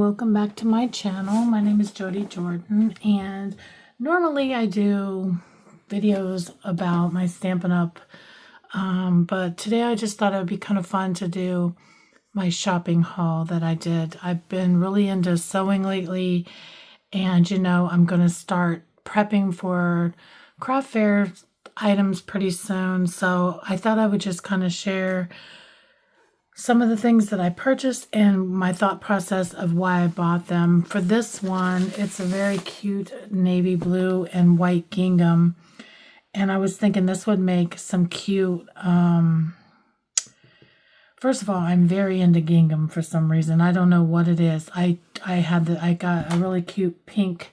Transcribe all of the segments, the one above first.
welcome back to my channel. My name is Jody Jordan, and normally I do videos about my Stampin' Up, but today I just thought it would be kind of fun to do my shopping haul that I did. I've been really into sewing lately, and I'm going to start prepping for craft fair items pretty soon, so I thought I would just kind of share some of the things that I purchased and my thought process of why I bought them. For this one, it's a very cute navy blue and white gingham. And I was thinking this would make some cute, first of all, I'm very into gingham for some reason. I don't know what it is. I got a really cute pink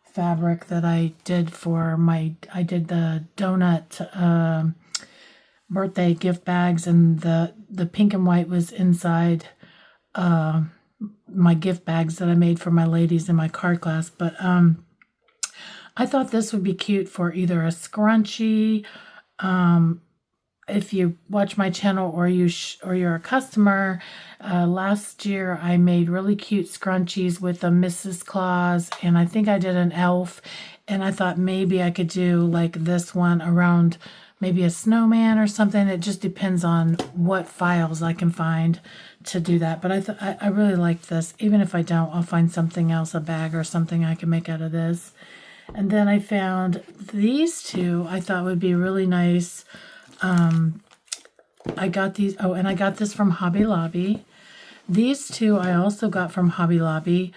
fabric that I did for I did the donut, birthday gift bags, and the pink and white was inside my gift bags that I made for my ladies in my card class. But I thought this would be cute for either a scrunchie. If you watch my channel or you're a customer, last year I made really cute scrunchies with a Mrs. Claus, and I think I did an elf, and I thought maybe I could do like this one around maybe a snowman or something. It just depends on what files I can find to do that. But I really like this. Even if I don't, I'll find something else, a bag or something I can make out of this. And then I found these two I thought would be really nice. I got these, and I got this from Hobby Lobby. These two I also got from Hobby Lobby.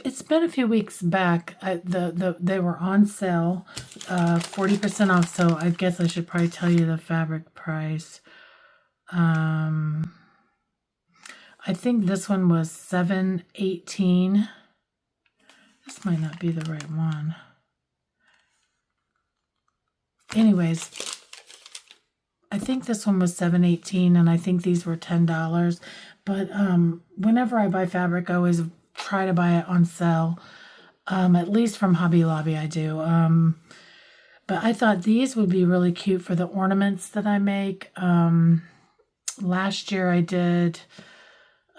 It's been a few weeks back. They were on sale, 40% off. So I guess I should probably tell you the fabric price. I think this one was $7.18. This might not be the right one. Anyways, I think this one was $7.18, and I think these were $10. But whenever I buy fabric, I always try to buy it on sale, at least from Hobby Lobby I do. But I thought these would be really cute for the ornaments that I make. Last year I did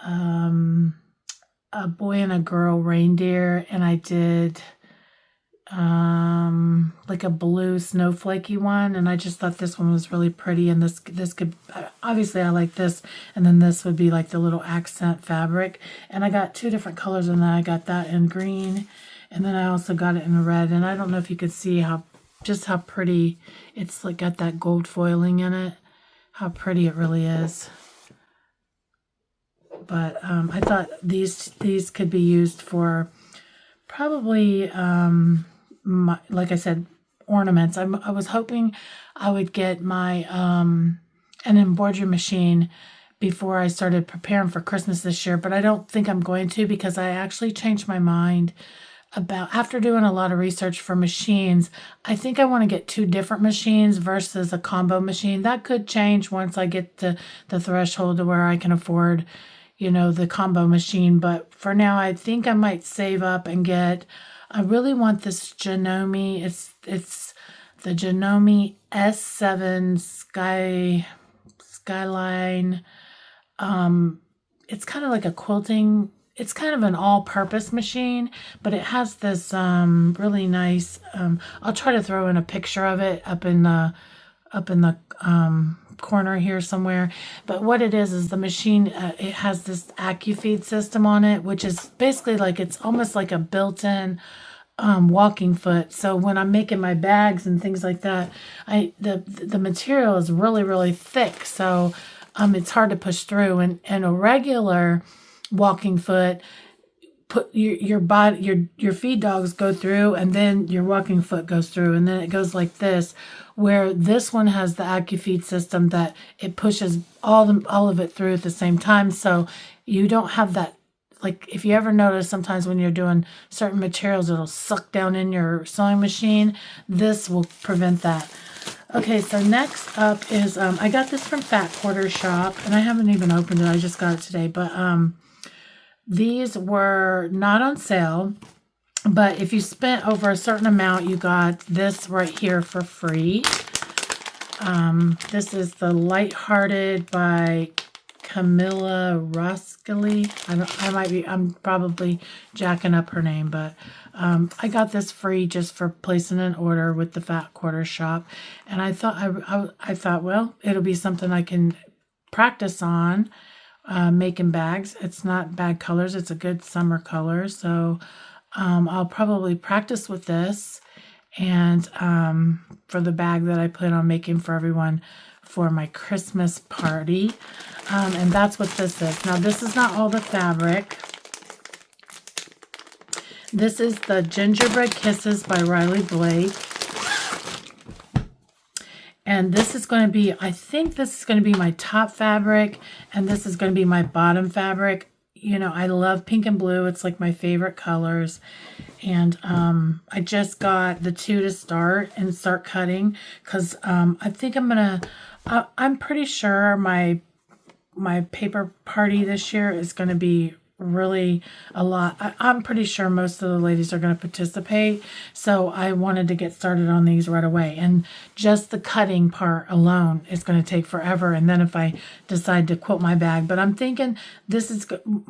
a boy and a girl reindeer, and I did like a blue snowflakey one, and I just thought this one was really pretty, and this could, obviously I like this, and then this would be like the little accent fabric. And I got two different colors in that. I got that in green, and then I also got it in red, and I don't know if you could see how pretty it's, like got that gold foiling in it, how pretty it really is. But I thought these could be used for probably like I said, ornaments. I was hoping I would get my an embroidery machine before I started preparing for Christmas this year, but I don't think I'm going to, because I actually changed my mind about, after doing a lot of research for machines. I think I want to get two different machines versus a combo machine. That could change once I get to the threshold to where I can afford, the combo machine. But for now, I think I might save up and get, I really want this Janome. It's the Janome S7 Skyline. It's kind of like a quilting. It's kind of an all-purpose machine, but it has this really nice. I'll try to throw in a picture of it up in the corner here somewhere. But what it is the machine, it has this AccuFeed system on it, which is basically like, it's almost like a built-in walking foot. So when I'm making my bags and things like that, the material is really, really thick, so it's hard to push through. And a regular walking foot, put your body, your feed dogs go through, and then your walking foot goes through, and then it goes like this. Where this one has the AccuFeed system that it pushes all of it through at the same time, so you don't have that. Like, if you ever notice, sometimes when you're doing certain materials, it'll suck down in your sewing machine. This will prevent that. Okay, so next up is, I got this from Fat Quarter Shop, and I haven't even opened it. I just got it today. But these were not on sale. But if you spent over a certain amount, you got this right here for free. This is the Lighthearted by Camilla Roskely. I'm probably jacking up her name, but I got this free just for placing an order with the Fat Quarter Shop. And I thought, well, it'll be something I can practice on making bags. It's not bad colors. It's a good summer color. So I'll probably practice with this and for the bag that I plan on making for everyone for my Christmas party. And that's what this is. Now, this is not all the fabric. This is the Gingerbread Kisses by Riley Blake. And this is going to be, I think this is going to be my top fabric, and this is going to be my bottom fabric. You know, I love pink and blue. It's like my favorite colors. And I just got the two to start cutting because I think I'm pretty sure my paper party this year is going to be really a lot. I'm pretty sure most of the ladies are going to participate. So I wanted to get started on these right away. And just the cutting part alone is going to take forever. And then if I decide to quilt my bag, but I'm thinking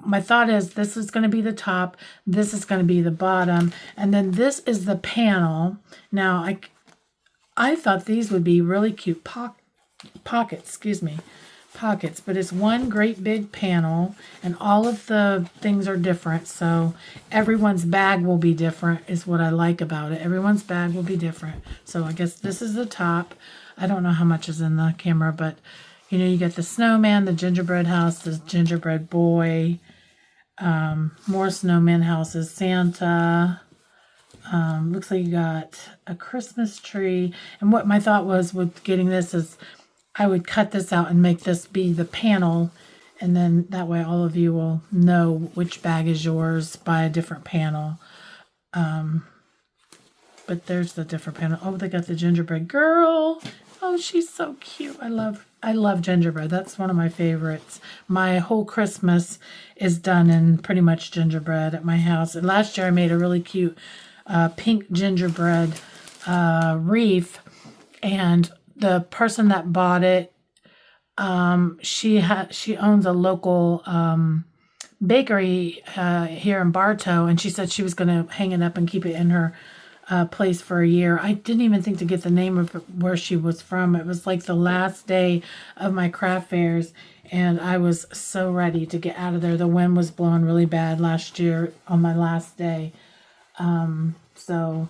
my thought is this is going to be the top. This is going to be the bottom. And then this is the panel. Now I thought these would be really cute pockets, but it's one great big panel and all of the things are different. So everyone's bag will be different is what I like about it. Everyone's bag will be different. So I guess this is the top. I don't know how much is in the camera, but you know, you get the snowman, the gingerbread house, the gingerbread boy, more snowman houses, Santa. Looks like you got a Christmas tree. And what my thought was with getting this is I would cut this out and make this be the panel, and then that way all of you will know which bag is yours by a different panel. But there's the different panel. Oh, they got the gingerbread girl. Oh, she's so cute. I love gingerbread. That's one of my favorites. My whole Christmas is done in pretty much gingerbread at my house. And last year I made a really cute pink gingerbread wreath, and the person that bought it, she owns a local bakery here in Bartow, and she said she was going to hang it up and keep it in her place for a year. I didn't even think to get the name of where she was from. It was like the last day of my craft fairs, and I was so ready to get out of there. The wind was blowing really bad last year on my last day. So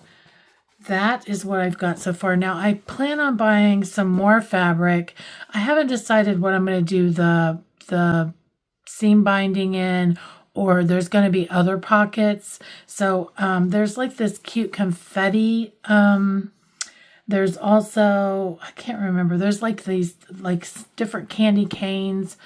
that is what I've got so far. Now, I plan on buying some more fabric. I haven't decided what I'm going to do the seam binding in, or there's going to be other pockets. So there's like this cute confetti. There's also, I can't remember, there's like these like different candy canes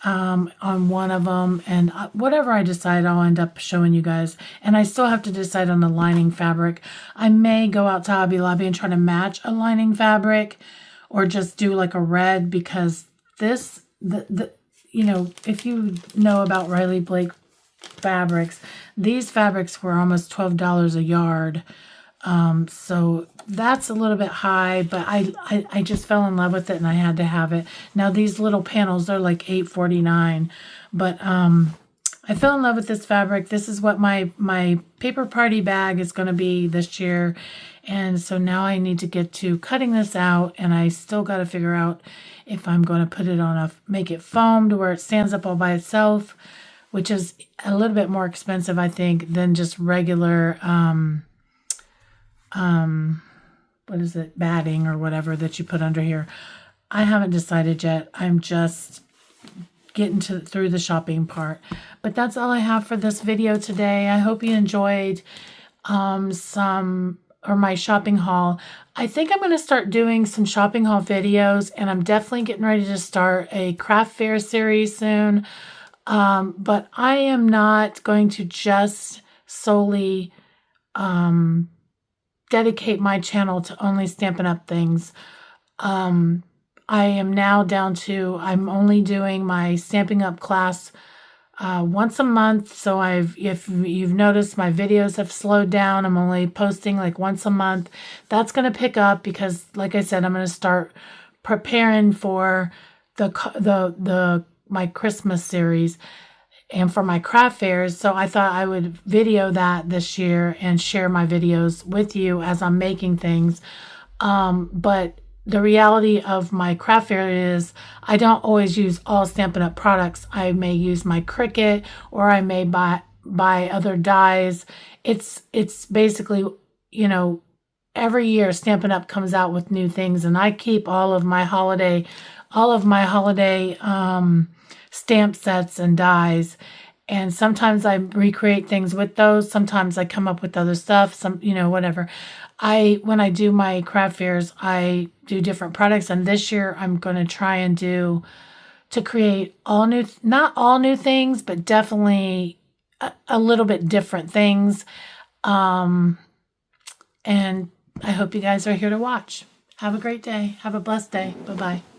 on one of them, and whatever I decide, I'll end up showing you guys. And I still have to decide on the lining fabric. I may go out to Hobby Lobby and try to match a lining fabric, or just do like a red, because this, you know, if you know about Riley Blake fabrics, these fabrics were almost $12 a yard. So that's a little bit high, but I just fell in love with it and I had to have it. Now these little panels, they're like $8.49, but I fell in love with this fabric. This is what my paper party bag is going to be this year. And so now I need to get to cutting this out, and I still got to figure out if I'm going to put it on make it foamed where it stands up all by itself, which is a little bit more expensive, I think, than just regular, what is it, batting or whatever that you put under here. I haven't decided yet. I'm just getting through the shopping part. But that's all I have for this video today. I hope you enjoyed my shopping haul. I think I'm going to start doing some shopping haul videos, and I'm definitely getting ready to start a craft fair series soon. But I am not going to just solely dedicate my channel to only Stampin' Up! Things. I am now down to, I'm only doing my Stampin' Up! Class once a month. So if you've noticed, my videos have slowed down. I'm only posting like once a month. That's going to pick up because, like I said, I'm going to start preparing for the my Christmas series and for my craft fairs. So I thought I would video that this year and share my videos with you as I'm making things. But the reality of my craft fair is I don't always use all Stampin' Up! Products. I may use my Cricut, or I may buy other dies. It's basically, you know, every year Stampin' Up! Comes out with new things, and I keep all of my holiday stamp sets and dies. And sometimes I recreate things with those. Sometimes I come up with other stuff, whatever. When I do my craft fairs, I do different products. And this year I'm going to try and to create not all new things, but definitely a little bit different things. And I hope you guys are here to watch. Have a great day. Have a blessed day. Bye-bye.